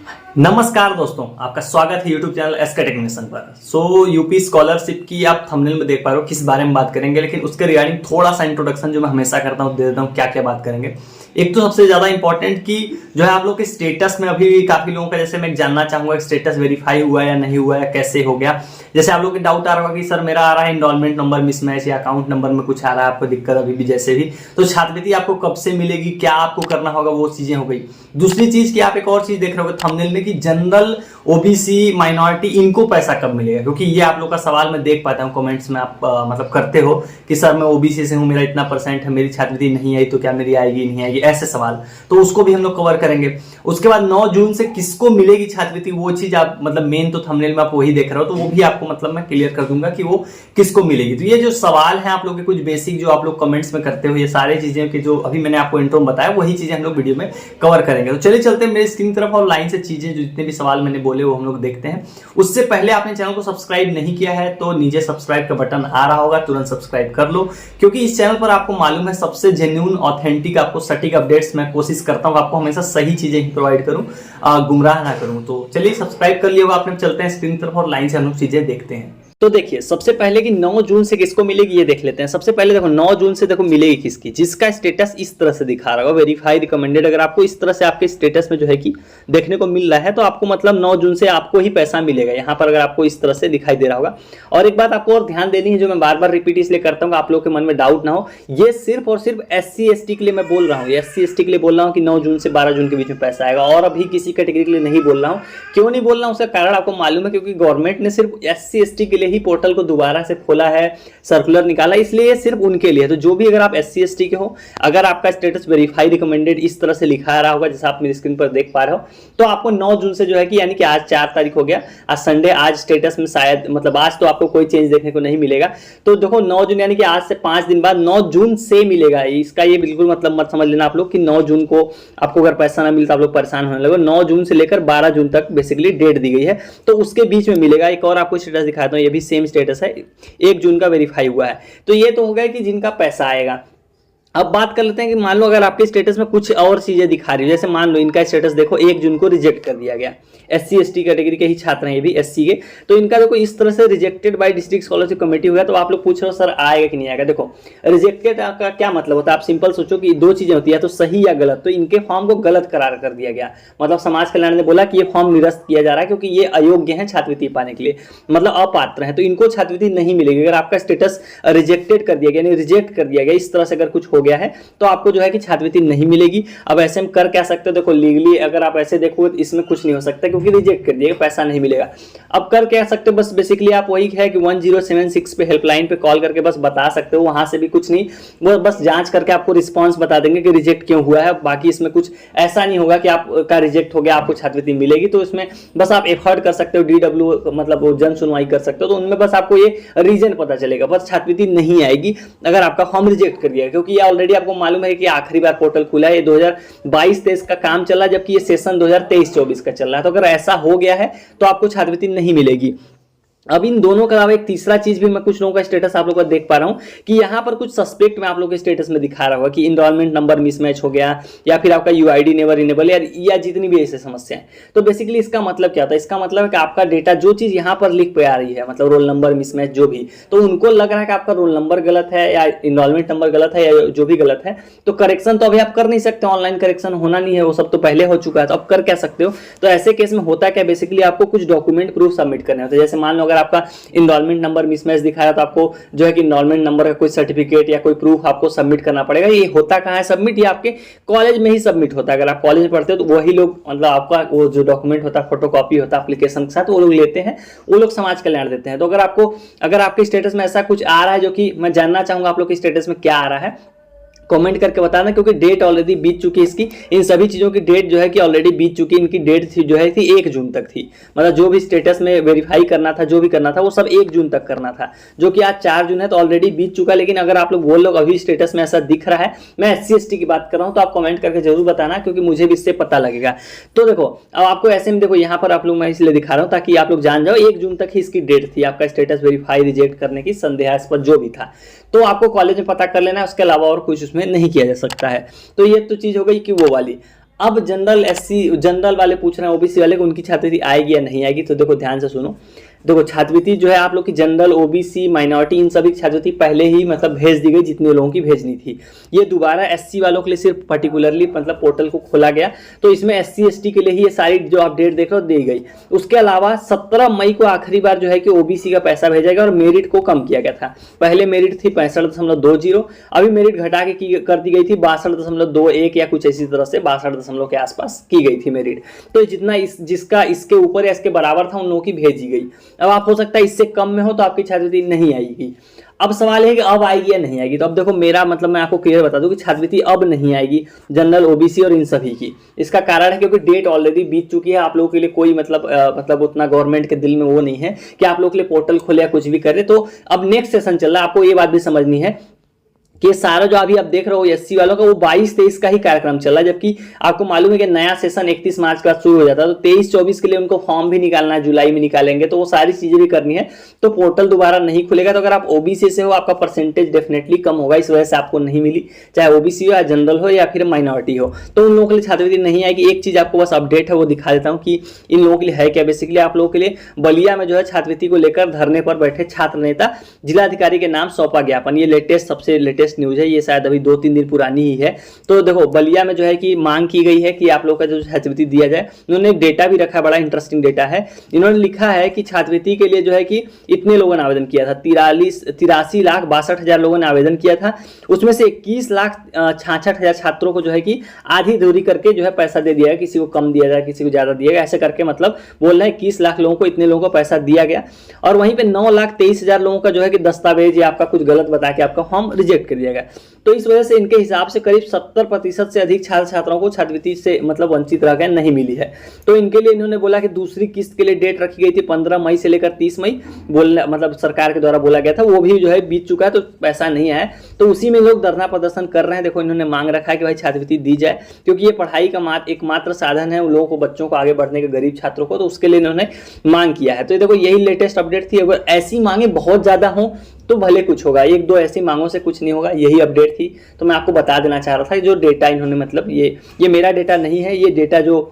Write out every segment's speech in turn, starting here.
नमस्कार दोस्तों, आपका स्वागत है यूट्यूब चैनल एसके टेक्नीशियन पर। यूपी स्कॉलरशिप की आप थंबनेल में देख पा रहे हो किस बारे में बात करेंगे, लेकिन उसके रिगार्डिंग थोड़ा सा इंट्रोडक्शन जो मैं हमेशा करता हूँ दे देता हूँ क्या क्या बात करेंगे। एक तो सबसे ज्यादा इंपॉर्टेंट कि जो है आप लोग के स्टेटस में अभी काफी लोगों का, जैसे मैं जानना चाहूंगा स्टेटस वेरीफाई हुआ या नहीं हुआ या कैसे हो गया। जैसे आप लोग के डाउट आ रहा होगा कि सर मेरा आ रहा है इनरोलमेंट नंबर मिसमैच या अकाउंट नंबर में कुछ आ रहा है, आपको दिक्कत अभी भी जैसे भी, तो छात्रवृत्ति आपको कब से मिलेगी, क्या आपको करना होगा, वो चीजें हो गई। दूसरी चीज की आप एक और चीज देख रहे होगे थंबनेल में कि जनरल, ओबीसी, माइनॉरिटी इनको पैसा कब मिलेगा, क्योंकि ये आप लोग का सवाल मैं देख पाता हूँ कमेंट्स में। आप मतलब करते हो कि सर मैं ओबीसी से हूँ, मेरा इतना परसेंट है, मेरी छात्रवृत्ति नहीं आई तो क्या मेरी आएगी नहीं आएगी, ऐसे सवाल। तो उसको भी हम लोग कवर करेंगे। उसके बाद 9 जून से किसको मिलेगी छात्रवृत्ति, वो चीज आप मतलब मेन तो थंबनेल में आप वही देख रहे हो, तो वो भी आपको मतलब मैं क्लियर कर दूंगा कि वो किसको मिलेगी। तो ये जो सवाल है आप लोग के कुछ बेसिक जो आप लोग कमेंट्स में करते हो, ये सारी चीजें की जो अभी मैंने आपको इंट्रो में बताया वही चीजें हम लोग वीडियो में कवर करेंगे। तो चलिए चलते हैं मेरे स्क्रीन तरफ और लाइन से चीजें जो जितने भी सवाल मैंने बोले वो हम लोग देखते हैं। उससे पहले आपने चैनल को सब्सक्राइब नहीं किया है तो नीचे सब्सक्राइब का बटन आ रहा होगा, तुरंत सब्सक्राइब कर लो, क्योंकि इस चैनल पर आपको मालूम है सबसे जेन्युइन ऑथेंटिक आपको सटीक अपडेट्स मैं कोशिश करता हूं आपको हमेशा सही चीजें ही प्रोवाइड करूं, गुमराह ना करूं। तो चलिए सब्सक्राइब कर लिया होगा आपने, चलते हैं स्क्रीन तरफ और लाइन से हम लोग चीजें देखते हैं। तो देखिए सबसे पहले कि 9 जून से किसको मिलेगी ये देख लेते हैं। सबसे पहले देखो 9 जून से देखो मिलेगी किसकी, जिसका स्टेटस इस तरह से दिखा रहा होगा वेरीफाई रिकमेंडेड। अगर आपको इस तरह से आपके स्टेटस में जो है कि देखने को मिल रहा है तो आपको मतलब 9 जून से आपको ही पैसा मिलेगा यहाँ पर, अगर आपको इस तरह से दिखाई दे रहा होगा। और एक बात आपको और ध्यान देनी है, जो मैं बार बार रिपीट इसलिए करता हूँ आप लोग के मन में डाउट ना हो, ये सिर्फ और सिर्फ SC/ST के लिए मैं बोल रहा हूँ। SC/ST के लिए बोल रहा हूँ कि 9 जून से 12 जून के बीच में पैसा आएगा, और अभी किसी कैटेगरी के लिए नहीं बोल रहा हूँ। क्यों नहीं बोल रहा हूँ उसका कारण आपको मालूम है, क्योंकि गवर्नमेंट ने सिर्फ SC/ST के लिए ही पोर्टल को दोबारा से खोला है, सर्कुलर निकाला, इसलिए सिर्फ उनके लिए। तो जो भी अगर आप SC/ST के हो, अगर आपका स्टेटस वेरीफाई रिकमेंडेड इस तरह से लिखा रहा होगा जैसा आप मेरी स्क्रीन पर देख पा रहे हो, तो आपको 9 जून से जो है कि यानी कि आज 4 तारीख हो गया, आज संडे, आज स्टेटस में शायद मतलब आज तो आपको कोई चेंज देखने को नहीं मिलेगा। तो देखो 9 जून यानी कि आज से 5 दिन बाद 9 जून से मिलेगा। इसका ये बिल्कुल मतलब मत समझ लेना आप लोग कि 9 जून को आपको अगर पैसा ना मिलता आप लोग परेशान होने लगे। 9 जून से लेकर 12 जून तक बेसिकली डेट दी गई है, तो उसके बीच में मिलेगा। एक और आपको स्टेटस दिखाता हूं, ये भी सेम स्टेटस है, 1 जून का वेरीफाई हुआ है। तो ये तो हो गया कि जिनका पैसा आएगा। अब बात कर लेते हैं कि मान लो अगर आपके स्टेटस में कुछ और चीजें दिखा रही है, जैसे मान लो इनका स्टेटस देखो 1 जून को रिजेक्ट कर दिया गया, SC/ST कैटेगरी के ही छात्र हैं ये भी, SC के, तो इनका देखो इस तरह से rejected by district scholarship committee हो गया। तो आप लोग पूछ रहे हो सर आएगा कि नहीं आएगा। देखो रिजेक्टेड का क्या मतलब होता है, आप सिंपल सोचो कि 2 चीजें होती है, तो सही या गलत। तो इनके फॉर्म को गलत करार कर दिया गया, मतलब समाज कल्याण ने बोला कि ये फॉर्म निरस्त किया जा रहा है क्योंकि ये अयोग्य है छात्रवृत्ति पाने के लिए, मतलब अपात्र है, तो इनको छात्रवृत्ति नहीं मिलेगी। अगर आपका स्टेटस रिजेक्टेड कर दिया गया, यानी रिजेक्ट कर दिया गया, इस तरह से अगर कुछ हो गया है तो आपको जो है कि छात्रवृत्ति नहीं मिलेगी। अब ऐसे में कर क्या सकते हो, देखो लीगली अगर आप ऐसे देखो इसमें कुछ नहीं हो सकता क्योंकि रिजेक्ट कर दिया, पैसा नहीं मिलेगा। अब कर क्या सकते हो, बस बेसिकली आप वही है कि 1076 पे हेल्पलाइन पे कॉल करके बस बता सकते हो, वहां से भी कुछ नहीं, वो बस जांच करके आपको रिस्पांस बता देंगे कि रिजेक्ट क्यों हुआ है। बाकी इसमें कुछ ऐसा नहीं होगा कि आपका रिजेक्ट हो गया आपको छात्रवृत्ति मिलेगी। तो इसमें बस आप एफर्ट कर सकते हो, DW मतलब वो जन सुनवाई कर सकते हो, तो उनमें बस आपको ये रीजन पता चलेगा, बस छात्रवृत्ति नहीं आएगी अगर आपका फॉर्म रिजेक्ट कर दिया, क्योंकि ये ऑलरेडी आपको मालूम है कि आखिरी बार पोर्टल खुला है, ये 2022-23 का काम चला, जबकि ये सेशन 2023-24 का चल रहा है। तो अगर ऐसा हो गया है तो आपको छात्रवृत्ति नहीं मिलेगी। अब इन दोनों के अलावा एक तीसरा चीज भी मैं कुछ लोगों का स्टेटस आप लोगों का देख पा रहा हूं कि यहाँ पर कुछ सस्पेक्ट में आप लोगों के स्टेटस में दिखा रहा होगा कि इनरोलमेंट नंबर मिसमैच हो गया, या फिर आपका UID नेवर इनेबल, या जितनी भी ऐसे समस्या है। तो बेसिकली इसका मतलब क्या होता है, इसका मतलब है कि आपका डेटा जो चीज यहाँ पर लिख पे आ रही है, मतलब रोल नंबर मिसमैच जो भी, तो उनको लग रहा है कि आपका रोल नंबर गलत है या इनरोलमेंट नंबर गलत है या जो भी गलत है, तो करेक्शन तो अभी आप कर नहीं सकते, ऑनलाइन करेक्शन होना नहीं है, वो सब तो पहले हो चुका है। तो अब कर क्या सकते हो, तो ऐसे केस में होता क्या, बेसिकली आपको कुछ डॉक्यूमेंट प्रूफ सबमिट करने होते हैं। जैसे मान लो अगर आपका इनरोलमेंट नंबर मिसमैच दिखाया तो आपको जो है कि इनरोलमेंट नंबर का कोई सर्टिफिकेट या कोई प्रूफ आपको सबमिट करना पड़ेगा। ये होता कहाँ है सबमिट, ये आपके कॉलेज में ही सबमिट होता है। अगर आप कॉलेज में पढ़ते हो तो वही लोग मतलब आपका वो जो डॉक्यूमेंट होता है फोटोकॉपी होता है एप्लीकेशन के साथ, वो लोग लेते हैं, वो लोग समाज कल्याण देते हैं। तो अगर आपके स्टेटस में ऐसा कुछ आ रहा है, जो कि मैं जानना चाहूंगा आप लोग के स्टेटस में क्या आ रहा है, कमेंट करके बताना, क्योंकि डेट ऑलरेडी बीत चुकी है इसकी, इन सभी चीज़ों की डेट जो है कि ऑलरेडी बीत चुकी है। इनकी डेट थी जो है थी 1 जून तक थी, मतलब जो भी स्टेटस में वेरीफाई करना था, जो भी करना था वो सब 1 जून तक करना था, जो कि आज 4 जून है तो ऑलरेडी बीत चुका। लेकिन अगर आप लोग बोल लो अभी स्टेटस में ऐसा दिख रहा है, मैं SC/ST की बात कर रहा हूँ, तो आप कमेंट करके जरूर बताना, क्योंकि मुझे भी इससे पता लगेगा। तो देखो अब आपको ऐसे में देखो यहाँ पर आप लोग मैं इसलिए दिखा रहा हूँ ताकि आप लोग जान जाओ 1 जून तक ही इसकी डेट थी आपका स्टेटस वेरीफाई रिजेक्ट करने की, संदेहास्पद जो भी था, तो आपको कॉलेज में पता कर लेना है। उसके अलावा और कुछ उसमें नहीं किया जा सकता है। तो ये तो चीज हो गई कि वो वाली। अब जनरल वाले पूछ रहे हैं ओबीसी वाले को उनकी छात्रवृत्ति आएगी या नहीं आएगी। तो देखो ध्यान से सुनो, देखो छात्रवृत्ति जो है आप लोग की जनरल, ओबीसी, माइनॉरिटी, इन सभी की छात्रवृत्ति पहले ही मतलब भेज दी गई जितने लोगों की भेजनी थी। ये दोबारा एससी वालों के लिए सिर्फ पर्टिकुलरली मतलब पोर्टल को खोला गया, तो इसमें एससी एसटी के लिए ही ये सारी जो अपडेट देख रहे हो दी गई। उसके अलावा 17 मई को आखिरी बार जो है कि ओबीसी का पैसा भेजा गया और मेरिट को कम किया गया था। पहले मेरिट थी 65.20, अभी मेरिट घटा के कर दी गई थी 62.21 या कुछ ऐसी तरह से 62 के आसपास की गई थी मेरिट। तो जितना जिसका इसके ऊपर या इसके बराबर था उन लोगों की भेजी गई। अब आप हो सकता है इससे कम में हो तो आपकी छात्रवृत्ति नहीं आएगी। अब सवाल है कि अब आएगी या नहीं आएगी। तो अब देखो मेरा मतलब मैं आपको क्लियर बता दूं कि छात्रवृत्ति अब नहीं आएगी जनरल, ओबीसी और इन सभी की। इसका कारण है क्योंकि डेट ऑलरेडी बीत चुकी है। आप लोगों के लिए कोई मतलब उतना गवर्नमेंट के दिल में वो नहीं है कि आप लोगों के लिए पोर्टल खोले या कुछ भी करे। तो अब नेक्स्ट सेशन चल रहा है, आपको ये बात भी समझनी है कि सारा जो अभी आप देख रहे हो एससी वालों का वो 22-23 का ही कार्यक्रम चल रहा है, जबकि आपको मालूम है कि नया सेशन 31 मार्च का शुरू हो जाता है। तो 23-24 के लिए उनको फॉर्म भी निकालना है, जुलाई में निकालेंगे, तो वो सारी चीजें भी करनी है। तो पोर्टल दोबारा नहीं खुलेगा। तो अगर आप ओबीसी से हो आपका परसेंटेज डेफिनेटली कम होगा, इस वजह से आपको नहीं मिली, चाहे ओबीसी हो या जनरल हो या फिर माइनॉरिटी हो। तो उन लोगों के लिए छात्रवृत्ति नहीं आएगी। एक चीज आपको बस अपडेट है वो दिखा देता हूँ कि इन लोगों के लिए है क्या। बेसिकली आप लोगों के लिए बलिया में जो है छात्रवृत्ति को लेकर धरने पर बैठे छात्र नेता जिलाधिकारी के नाम सौंपा ज्ञापन। ये सबसे लेटेस्ट न्यूज है, ये शायद अभी 2-3 दिन पुरानी ही है। तो देखो बलिया में जो है कि मांग की गई है कि आप लोग का जो छात्रवृत्ति दिया जाए। उन्होंने एक डेटा भी रखा, बड़ा इंटरेस्टिंग डेटा है। इन्होंने लिखा है कि छात्रवृत्ति के लिए जो है कि इतने लोगों ने आवेदन किया था, 83,62,000 लोगों ने आवेदन किया था। उसमें से 21,66,000 छात्रों को जो है कि आधी दूरी करके जो है पैसा दे दिया है, किसी को कम दिया जाए, किसी को ज्यादा दिया गया, ऐसे करके मतलब बोल रहे हैं 21 लाख लोगों को, इतने लोगों को पैसा दिया गया। और वहीं पे 9,23,000 लोगों का जो है कि दस्तावेज या आपका कुछ गलत बता के आपका फॉर्म रिजेक्ट कर दिया गया। तो इस वजह से इनके हिसाब से करीब 70% से अधिक छात्र छात्राओं को छात्रवृत्ति से मतलब वंचित रह गए, नहीं मिली है। तो इनके लिए इन्होंने बोला कि दूसरी किस्त के लिए डेट रखी गई थी 15 मई से लेकर 30 मई बोलना मतलब सरकार के द्वारा बोला गया था, वो भी जो है बीत चुका है, तो पैसा नहीं आया। तो उसी में लोग धरना प्रदर्शन कर रहे हैं। देखो इन्होंने मांग रखा है कि भाई छात्रवृत्ति दी जाए, क्योंकि ये पढ़ाई का एकमात्र साधन है उन लोगों को, बच्चों को आगे बढ़ने के, गरीब छात्रों को, तो उसके लिए इन्होंने मांग किया है। तो देखो यही लेटेस्ट अपडेट थी। अगर ऐसी मांगे बहुत ज्यादा हों तो भले कुछ होगा, 1-2 ऐसी मांगों से कुछ नहीं होगा, यही अपडेट थी। तो मैं आपको बता देना चाह रहा था जो डेटा इन्होंने मतलब ये मेरा डेटा नहीं है, ये डेटा जो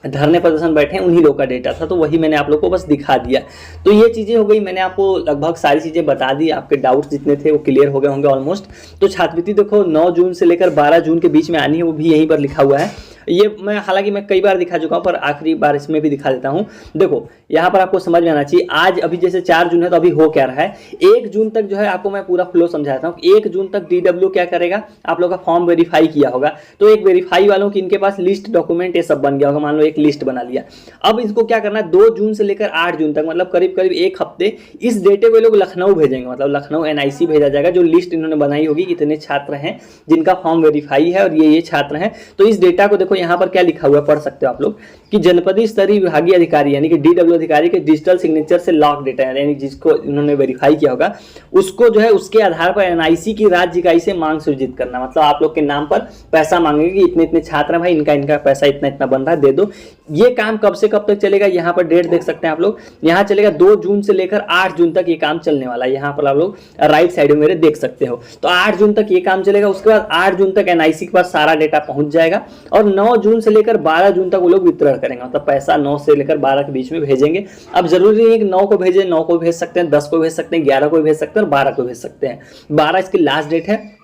धरने प्रदर्शन बैठे हैं उन्हीं लोग का डेटा था, तो वही मैंने आप लोग को बस दिखा दिया। तो ये चीज़ें हो गई, मैंने आपको लगभग सारी चीज़ें बता दी, आपके डाउट्स जितने थे वो क्लियर हो गए होंगे ऑलमोस्ट। तो छात्रवृत्ति देखो 9 जून से लेकर 12 जून के बीच में आनी है, वो भी यहीं पर लिखा हुआ है। ये मैं हालांकि मैं कई बार दिखा चुका हूँ, पर आखिरी बार इसमें भी दिखा देता हूँ। देखो यहाँ पर आपको समझ में आना चाहिए, आज अभी जैसे 4 जून है तो अभी हो क्या रहा है। 1 जून तक जो है आपको मैं पूरा फ्लो समझाता हूँ। 1 जून तक DW क्या करेगा, आप लोग का फॉर्म वेरीफाई किया होगा, तो एक वेरीफाई वालों की इनके पास लिस्ट, डॉक्यूमेंट ये सब बन गया होगा, मान लो एक लिस्ट बना लिया। अब इसको क्या करना है, 2 जून से लेकर 8 जून तक मतलब करीब करीब 1 हफ्ते इस डेटे को लोग लखनऊ भेजेंगे, मतलब लखनऊ NIC भेजा जाएगा। जो लिस्ट इन्होंने बनाई होगी कितने छात्र हैं जिनका फॉर्म वेरीफाई है और ये छात्र हैं, तो इस डेटा को देखो यहाँ पर क्या लिखा हुआ है, पढ़ सकते हो आप लोग कि जनपदीय स्तरीय विभागीय अधिकारी यानी कि DW अधिकारी के डिजिटल सिग्नेचर से लॉक डेटा यानी जिसको इन्होंने वेरीफाई किया होगा उसको जो है उसके आधार पर NIC की राज्य इकाई से मांग सृजित करना। मतलब आप लोग के नाम पर पैसा मांगेंगे कि इतने इतने छात्र हैं भाई, इनका पैसा इतना इतना बन रहा है, दे दो। ये काम कब से कब तक चलेगा, यहाँ पर डेट देख सकते हैं आप लोग, यहाँ चलेगा 2 जून से लेकर 8 जून तक ये काम चलने वाला है। यहाँ पर आप लोग राइट साइड में मेरे देख सकते हो। तो 8 जून तक ये काम चलेगा, उसके बाद 8 जून तक NIC के पास सारा डेटा पहुंच जाएगा और 9 जून से लेकर 12 जून तक वो लोग वितरण करेंगे, मतलब पैसा 9 से लेकर 12 के बीच में भेजेंगे। अब जरूरी नहीं है कि 9 को भेजें, 9 को भेज सकते हैं, 10 को भेज सकते हैं, 11 को भेज सकते हैं और 12 को भेज सकते हैं। 12 इसकी लास्ट डेट है।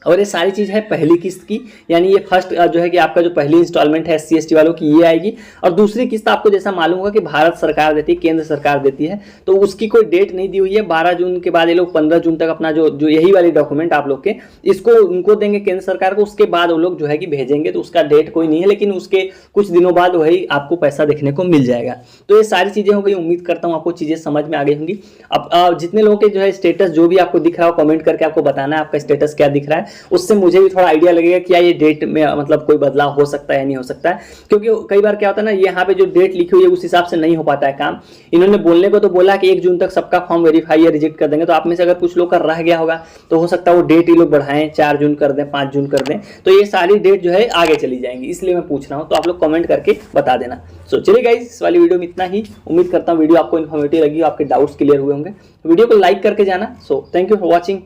और ये सारी चीज़ है पहली किस्त की, यानी ये फर्स्ट जो है कि आपका जो पहली इंस्टॉलमेंट है SC ST वालों की ये आएगी। और दूसरी किस्त आपको जैसा मालूम होगा कि भारत सरकार देती है, केंद्र सरकार देती है, तो उसकी कोई डेट नहीं दी हुई है। 12 जून के बाद ये लोग 15 जून तक अपना जो यही वाली डॉक्यूमेंट आप लोग के इसको उनको देंगे केंद्र सरकार को, उसके बाद वो लोग जो है कि भेजेंगे। तो उसका डेट कोई नहीं है, लेकिन उसके कुछ दिनों बाद वही आपको पैसा देखने को मिल जाएगा। तो ये सारी चीज़ें हो गई, उम्मीद करता हूँ आपको चीज़ें समझ में आ गई होंगी। अब जितने लोगों के जो है स्टेटस जो भी आपको दिख रहा हो कमेंट करके आपको बताना है आपका स्टेटस क्या दिख रहा है, उससे मुझे भी थोड़ा आइडिया लगेगा क्या ये डेट में मतलब कोई बदलाव हो सकता है या नहीं हो सकता है। क्योंकि कई बार क्या होता है ना, यहाँ पे जो डेट लिखी हुई है उस हिसाब से नहीं हो पाता है काम। इन्होंने बोलने को तो बोला कि 1 जून तक सबका फॉर्म वेरीफाई या रिजेक्ट कर देंगे, तो आप में से अगर कुछ लोग का रह गया होगा तो हो सकता है वो डेट ये लोग बढ़ाएं, 4 जून कर दें, 5 जून कर दें, तो ये सारी डेट जो है आगे चली जाएंगी, इसलिए मैं पूछ रहा हूँ। तो आप लोग कमेंट करके बता देना। सो चलिए गाइस, इस वाली वीडियो में इतना ही। उम्मीद करता हूँ वीडियो आपको इन्फॉर्मेटिव लगी, आपके डाउट्स क्लियर हुए होंगे। वीडियो को लाइक करके जाना। So thank you for watching.